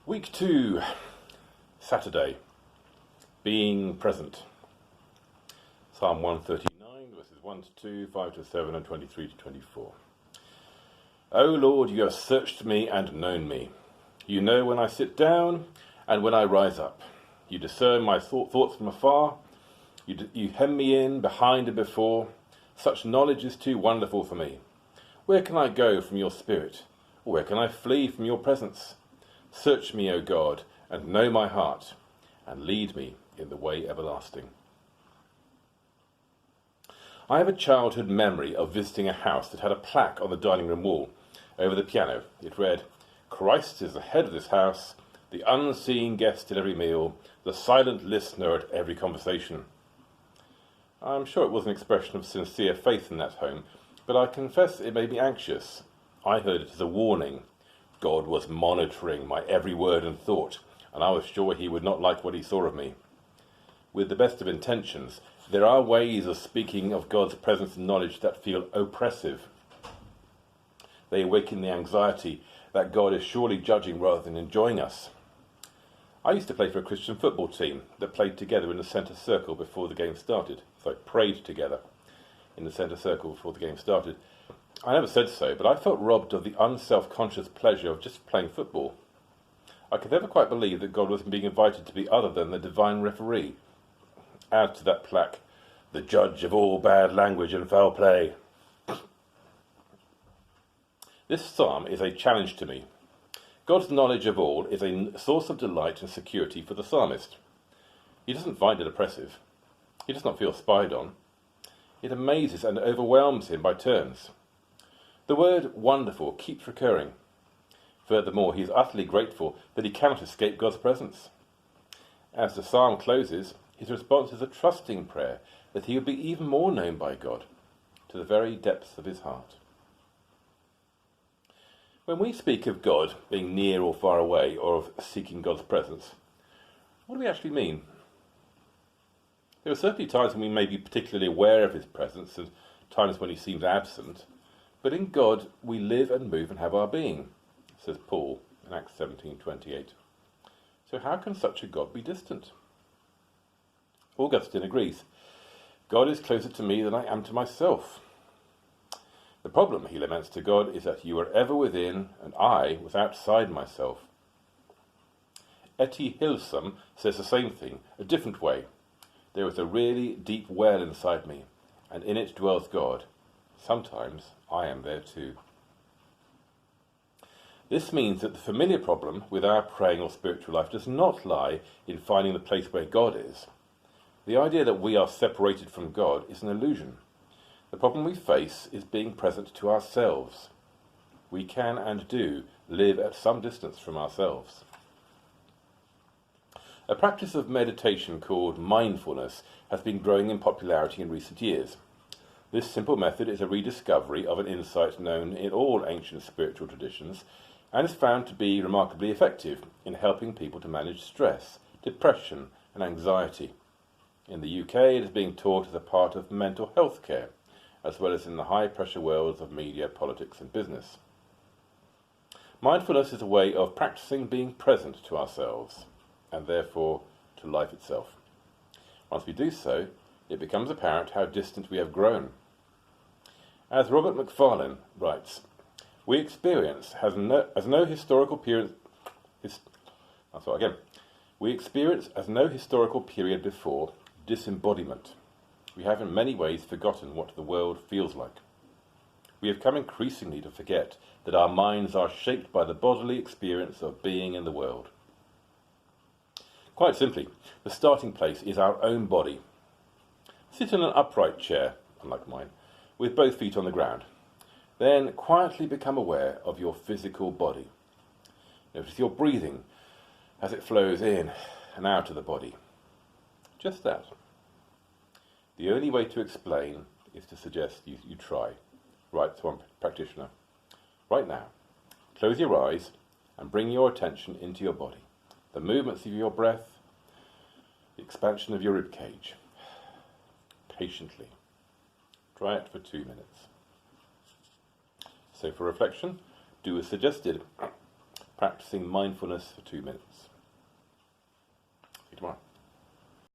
Week 2, Saturday, being present. Psalm 139, verses 1 to 2, 5 to 7, and 23 to 24. O Lord, you have searched me and known me. You know when I sit down and when I rise up. You discern my thoughts from afar. You hem me in, behind and before. Such knowledge is too wonderful for me. Where can I go from your spirit? Or where can I flee from your presence? Search me, O God, and know my heart, and lead me in the way everlasting. I have a childhood memory of visiting a house that had a plaque on the dining room wall over the piano. It read, "Christ is the head of this house, the unseen guest at every meal, the silent listener at every conversation." I'm sure it was an expression of sincere faith in that home, but I confess it made me anxious. I heard it as a warning. God was monitoring my every word and thought, and I was sure he would not like what he saw of me. With the best of intentions, there are ways of speaking of God's presence and knowledge that feel oppressive. They awaken the anxiety that God is surely judging rather than enjoying us. I used to play for a Christian football team that played together in the centre circle before the game started. So prayed together in the centre circle before the game started. I never said so, but I felt robbed of the unself-conscious pleasure of just playing football. I could never quite believe that God was being invited to be other than the divine referee. Add to that plaque, the judge of all bad language and foul play. This psalm is a challenge to me. God's knowledge of all is a source of delight and security for the psalmist. He doesn't find it oppressive. He does not feel spied on. It amazes and overwhelms him by turns. The word wonderful keeps recurring. Furthermore, he is utterly grateful that he cannot escape God's presence. As the psalm closes, his response is a trusting prayer that he would be even more known by God, to the very depths of his heart. When we speak of God being near or far away, or of seeking God's presence, what do we actually mean? There are certainly times when we may be particularly aware of his presence and times when he seems absent. But in God we live and move and have our being, says Paul in Acts 17:28. So how can such a God be distant? Augustine agrees. God is closer to me than I am to myself. The problem, he laments to God, is that you are ever within and I was outside myself. Etty Hillesum says the same thing, a different way. There is a really deep well inside me, and in it dwells God. Sometimes I am there too. This means that the familiar problem with our praying or spiritual life does not lie in finding the place where God is. The idea that we are separated from God is an illusion. The problem we face is being present to ourselves. We can and do live at some distance from ourselves. A practice of meditation called mindfulness has been growing in popularity in recent years. This simple method is a rediscovery of an insight known in all ancient spiritual traditions and is found to be remarkably effective in helping people to manage stress, depression and anxiety. In the UK, it is being taught as a part of mental health care, as well as in the high-pressure worlds of media, politics and business. Mindfulness is a way of practicing being present to ourselves, and therefore to life itself. Once we do so, it becomes apparent how distant we have grown. As Robert Macfarlane writes, we experience as no historical period before disembodiment. We have in many ways forgotten what the world feels like. We have come increasingly to forget that our minds are shaped by the bodily experience of being in the world. Quite simply, the starting place is our own body. Sit in an upright chair, unlike mine, with both feet on the ground. Then quietly become aware of your physical body. Notice your breathing as it flows in and out of the body. Just that. The only way to explain is to suggest you try, writes one practitioner. Right now, close your eyes and bring your attention into your body. The movements of your breath, the expansion of your rib cage. Patiently. Try it for 2 minutes. So for reflection, do as suggested. practicing mindfulness for 2 minutes. See you tomorrow.